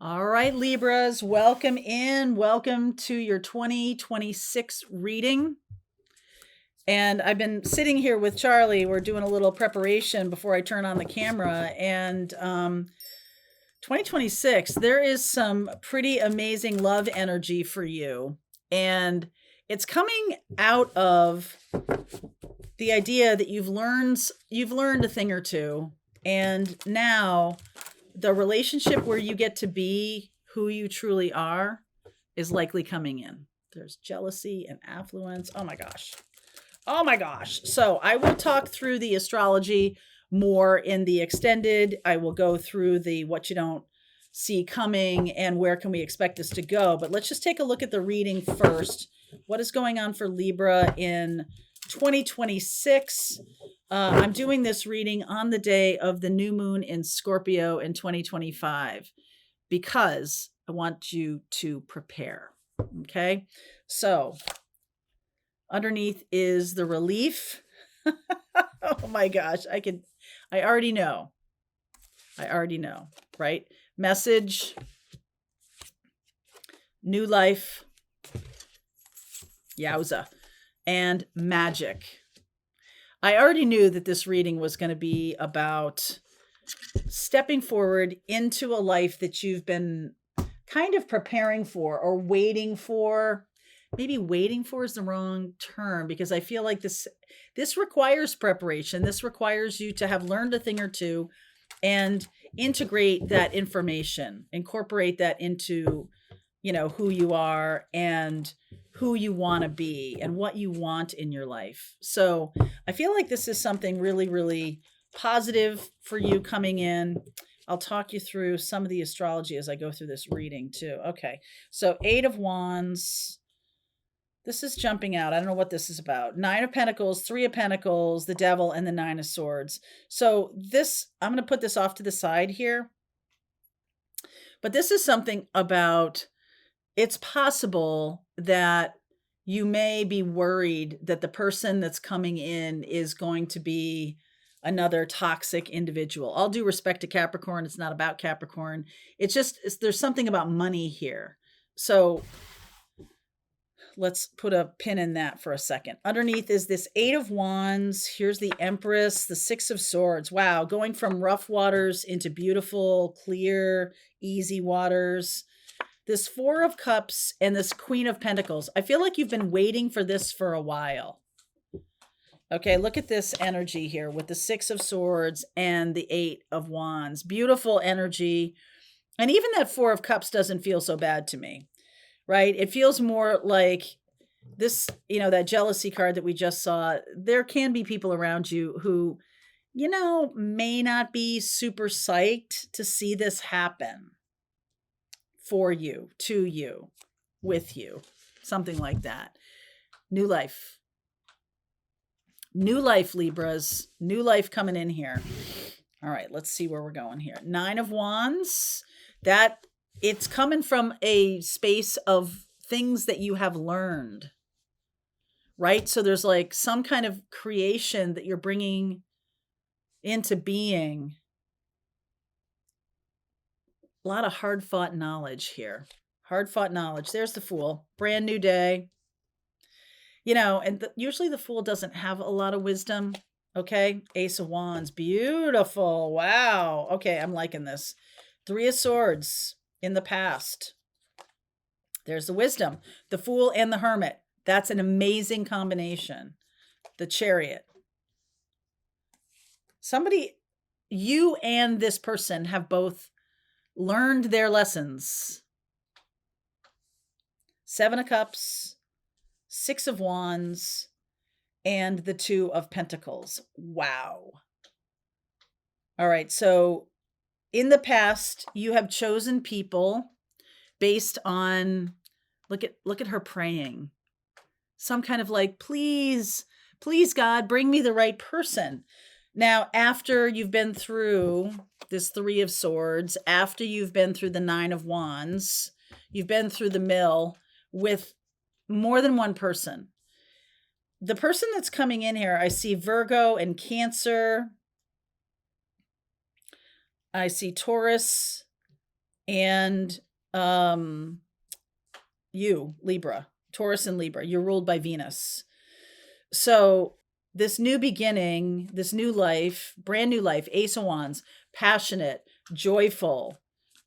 All right, Libras, welcome in. Welcome to your 2026 reading. And I've been sitting here with Charlie. We're doing a little preparation before I turn on the camera. And 2026, there is some pretty amazing love energy for you. And it's coming out of the idea that you've learned a thing or two. And now the relationship where you get to be who you truly are is likely coming in. There's jealousy and affluence. Oh my gosh. Oh my gosh. So I will talk through the astrology more in the extended. I will go through the what you don't see coming and where can we expect this to go. But let's just take a look at the reading first. What is going on for Libra in 2026? I'm doing this reading on the day of the new moon in Scorpio in 2025 because I want you to prepare. Okay. So underneath is the relief. Oh my gosh. I already know, right? Message, new life, yowza, and magic. I already knew that this reading was going to be about stepping forward into a life that you've been kind of preparing for or waiting for. Maybe waiting for is the wrong term because I feel like this requires preparation. This requires you to have learned a thing or two and integrate that information, incorporate that into, who you are and who you want to be and what you want in your life. So I feel like this is something really, really positive for you coming in. I'll talk you through some of the astrology as I go through this reading too. Okay. So 8 of Wands. This is jumping out. I don't know what this is about. 9 of Pentacles, 3 of Pentacles, the Devil, and the 9 of Swords. So I'm going to put this off to the side here. But this is something about, it's possible that you may be worried that the person that's coming in is going to be another toxic individual. All due respect to Capricorn, it's not about Capricorn. There's something about money here. So let's put a pin in that for a second. Underneath is this 8 of Wands. Here's the Empress, the 6 of Swords. Wow, going from rough waters into beautiful, clear, easy waters. This 4 of Cups and this Queen of Pentacles. I feel like you've been waiting for this for a while. Okay, look at this energy here with the 6 of Swords and the 8 of Wands. Beautiful energy. And even that 4 of Cups doesn't feel so bad to me, right? It feels more like this, that jealousy card that we just saw. There can be people around you who, may not be super psyched to see this happen. For you, to you, with you, something like that. New life. New life, Libras. New life coming in here. All right, let's see where we're going here. 9 of Wands. That it's coming from a space of things that you have learned, right? So there's like some kind of creation that you're bringing into being. A lot of hard-fought knowledge here. Hard-fought knowledge. There's the Fool. Brand new day. And usually the Fool doesn't have a lot of wisdom. Okay. Ace of Wands. Beautiful. Wow. Okay. I'm liking this. 3 of Swords in the past. There's the Wisdom. The Fool and the Hermit. That's an amazing combination. The Chariot. You and this person have both learned their lessons. 7 of Cups, 6 of Wands, and the 2 of Pentacles. Wow. All right. So in the past, you have chosen people based on, look at her praying. Some kind of like, please God, bring me the right person. Now, after you've been through this 3 of Swords, after you've been through the 9 of Wands, you've been through the mill with more than one person. The person that's coming in here, I see Virgo and Cancer. I see Taurus And you, Libra, Taurus and Libra, you're ruled by Venus. So this new beginning, this new life, brand new life, Ace of Wands, passionate, joyful,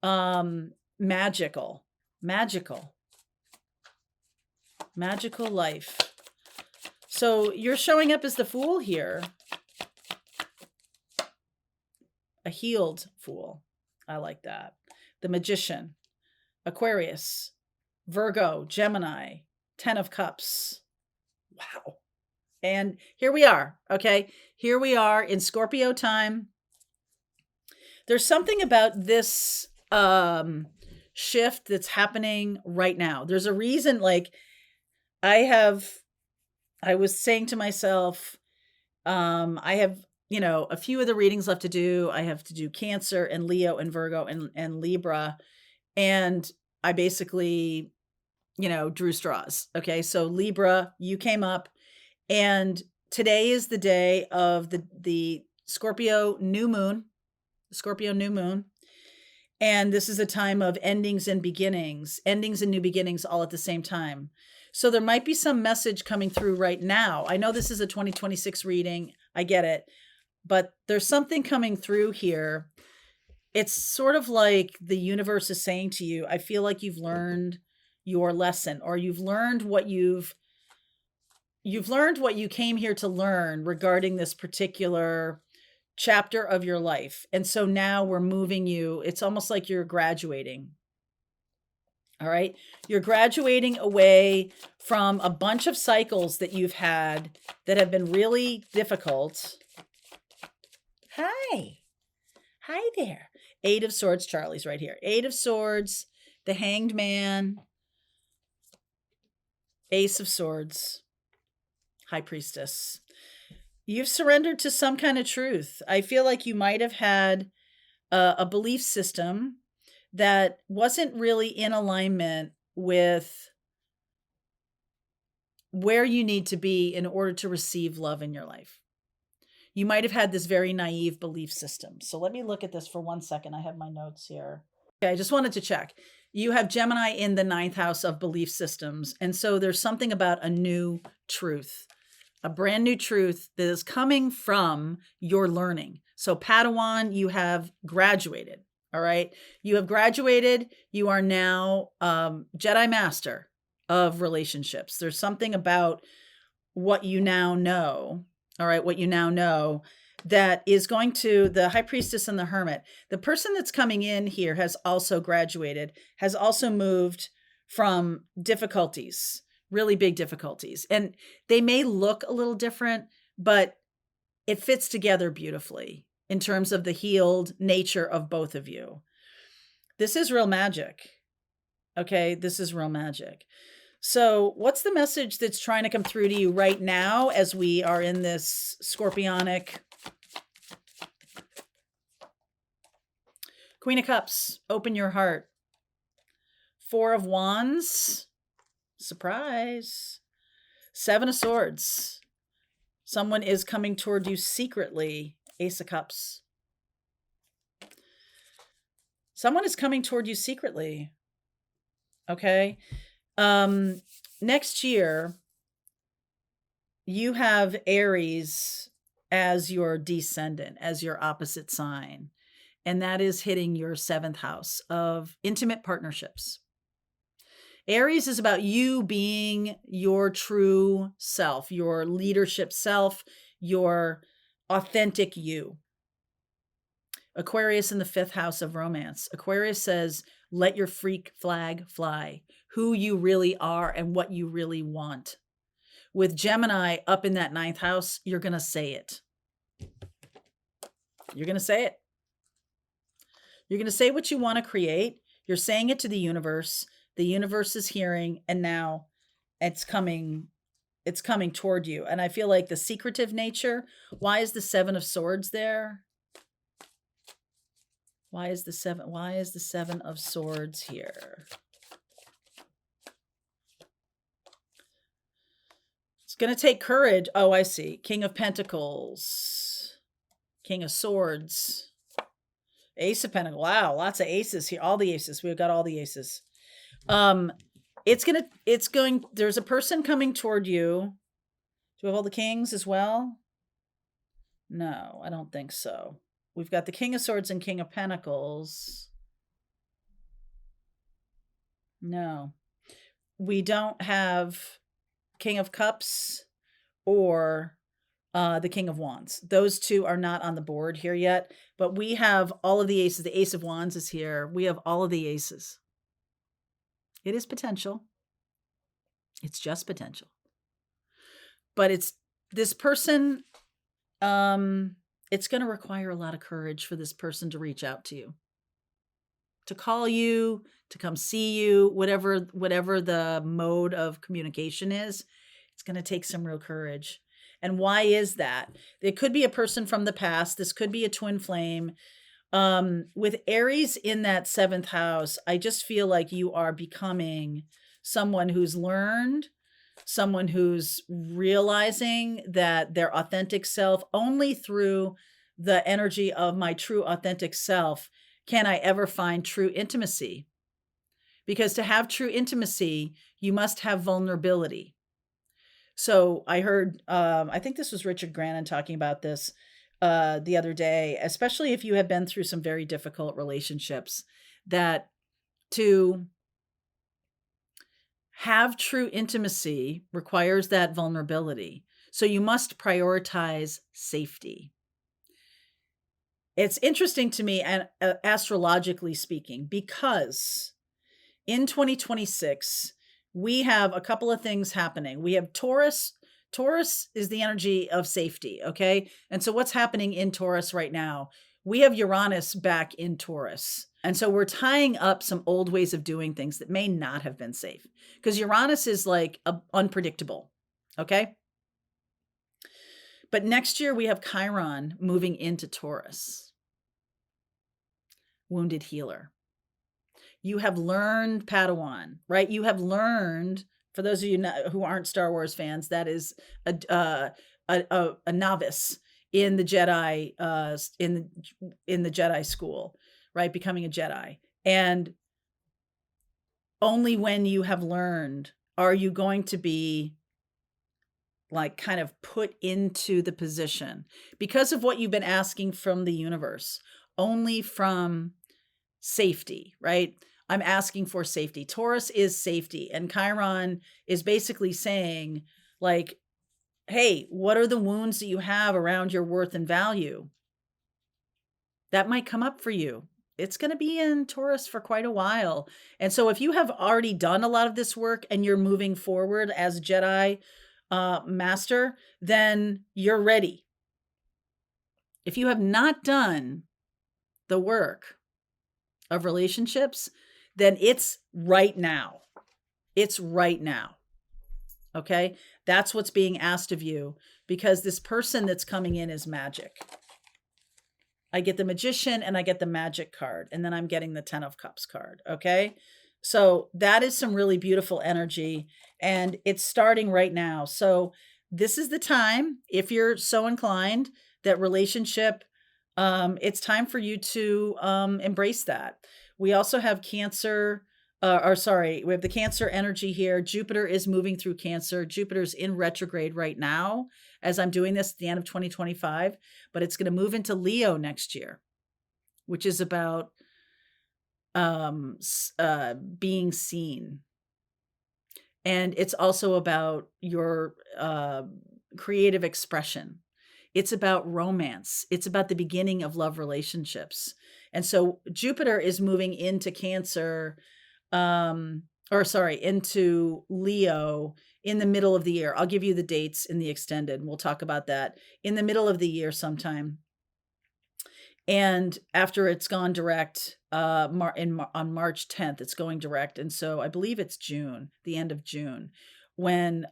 magical, magical, magical life. So you're showing up as the Fool here. A healed Fool. I like that. The Magician, Aquarius, Virgo, Gemini, 10 of Cups. Wow. And here we are. Okay. Here we are in Scorpio time. There's something about this shift that's happening right now. There's a reason, like I was saying to myself, I have, a few of the readings left to do. I have to do Cancer and Leo and Virgo and Libra. And I basically, drew straws. Okay. So Libra, you came up, and today is the day of the Scorpio new moon, And this is a time of endings and beginnings, endings and new beginnings all at the same time. So there might be some message coming through right now. I know this is a 2026 reading. I get it. But there's something coming through here. It's sort of like the universe is saying to you, I feel like you've learned your lesson, or you've learned what you came here to learn regarding this particular chapter of your life. And so now we're moving you. It's almost like you're graduating. All right. You're graduating away from a bunch of cycles that you've had that have been really difficult. Hi. Hi there. 8 of Swords. Charlie's right here. 8 of Swords, the Hanged Man, Ace of Swords, High Priestess. You've surrendered to some kind of truth. I feel like you might have had a belief system that wasn't really in alignment with where you need to be in order to receive love in your life. You might have had this very naive belief system. So let me look at this for 1 second. I have my notes here. Okay, I just wanted to check. You have Gemini in the 9th house of belief systems. And so there's something about a new truth, a brand new truth that is coming from your learning. So Padawan, you have graduated. All right. You have graduated. You are now Jedi Master of relationships. There's something about what you now know. All right. What you now know that is going to the High Priestess and the Hermit. The person that's coming in here has also graduated, has also moved from difficulties, really big difficulties. And they may look a little different, but it fits together beautifully in terms of the healed nature of both of you. This is real magic. Okay, this is real magic. So what's the message that's trying to come through to you right now as we are in this scorpionic? Queen of Cups, open your heart. 4 of Wands, surprise. 7 of Swords, someone is coming toward you secretly. Ace of Cups. Someone is coming toward you secretly. Okay. Next year, you have Aries as your descendant, as your opposite sign. And that is hitting your 7th house of intimate partnerships. Aries is about you being your true self, your leadership self, your authentic you. Aquarius in the 5th house of romance. Aquarius says, let your freak flag fly, who you really are and what you really want. With Gemini up in that 9th house, you're going to say it. You're going to say it. You're going to say what you want to create. You're saying it to the universe. The universe is hearing, and now it's coming toward you. And I feel like the secretive nature, why is the 7 of Swords there? Why is the 7 of Swords here? It's going to take courage. Oh, I see. King of Pentacles, King of Swords. Ace of Pentacles. Wow, lots of aces here. All the aces. We've got all the aces. There's a person coming toward you. Do we have all the kings as well? No, I don't think so. We've got the King of Swords and King of Pentacles. No. We don't have King of Cups or the King of Wands. Those two are not on the board here yet, but we have all of the aces. The Ace of Wands is here. We have all of the aces. It is potential. It's just potential. But it's this person, it's going to require a lot of courage for this person to reach out to you, to call you, to come see you, whatever the mode of communication is. It's going to take some real courage. And why is that? It could be a person from the past. This could be a twin flame. With Aries in that 7th house, I just feel like you are becoming someone who's learned, someone who's realizing that their authentic self, only through the energy of my true authentic self can I ever find true intimacy. Because to have true intimacy, you must have vulnerability. So I heard, I think this was Richard Grannon talking about this the other day, especially if you have been through some very difficult relationships, that to have true intimacy requires that vulnerability. So you must prioritize safety. It's interesting to me, and astrologically speaking, because in 2026, we have a couple of things happening. We have Taurus. Taurus is the energy of safety, okay? And so what's happening in Taurus right now? We have Uranus back in Taurus. And so we're tying up some old ways of doing things that may not have been safe, because Uranus is like unpredictable, okay? But next year we have Chiron moving into Taurus. Wounded healer. You have learned Padawan, right? You have learned, for those of you who aren't Star Wars fans, that is a novice in the Jedi, in the Jedi school, right? Becoming a Jedi. And only when you have learned are you going to be like kind of put into the position, because of what you've been asking from the universe, only from safety, right? I'm asking for safety. Taurus is safety. And Chiron is basically saying, like, hey, what are the wounds that you have around your worth and value? That might come up for you. It's going to be in Taurus for quite a while. And so if you have already done a lot of this work and you're moving forward as a Jedi master, then you're ready. If you have not done the work of relationships, then it's right now. It's right now. Okay? That's what's being asked of you, because this person that's coming in is magic. I get the Magician and I get the Magic card, and then I'm getting the 10 of Cups card. Okay? So that is some really beautiful energy, and it's starting right now. So this is the time, if you're so inclined, that relationship, it's time for you to embrace that. We also have Cancer, we have the Cancer energy here. Jupiter is moving through Cancer. Jupiter's in retrograde right now as I'm doing this at the end of 2025, but it's going to move into Leo next year, which is about being seen. And it's also about your creative expression. It's about romance. It's about the beginning of love relationships. And so Jupiter is moving into Cancer, into Leo in the middle of the year. I'll give you the dates in the extended. We'll talk about that in the middle of the year sometime. And after it's gone direct, on March 10th, it's going direct. And so I believe it's June, the end of June, when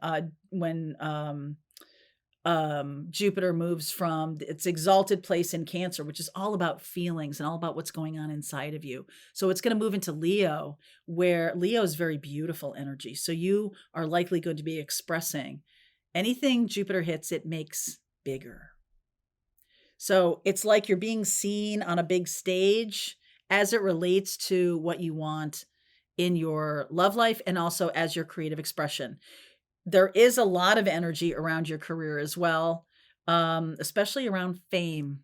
Jupiter moves from its exalted place in Cancer, which is all about feelings and all about what's going on inside of you. So it's going to move into Leo, where Leo is very beautiful energy. So you are likely going to be expressing anything Jupiter hits, it makes bigger. So it's like you're being seen on a big stage as it relates to what you want in your love life and also as your creative expression. There is a lot of energy around your career as well, especially around fame.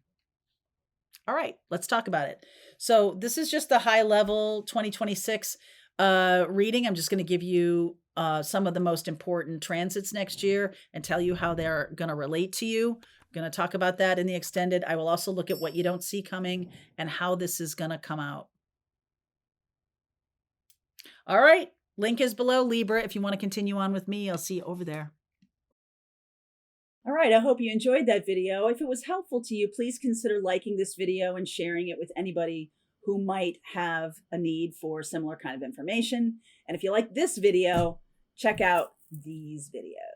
All right, let's talk about it. So this is just the high level 2026 reading. I'm just going to give you some of the most important transits next year and tell you how they're going to relate to you. I'm going to talk about that in the extended. I will also look at what you don't see coming and how this is going to come out. All right, link is below, Libra. If you want to continue on with me, I'll see you over there. All right, I hope you enjoyed that video. If it was helpful to you, please consider liking this video and sharing it with anybody who might have a need for similar kind of information. And if you like this video, check out these videos.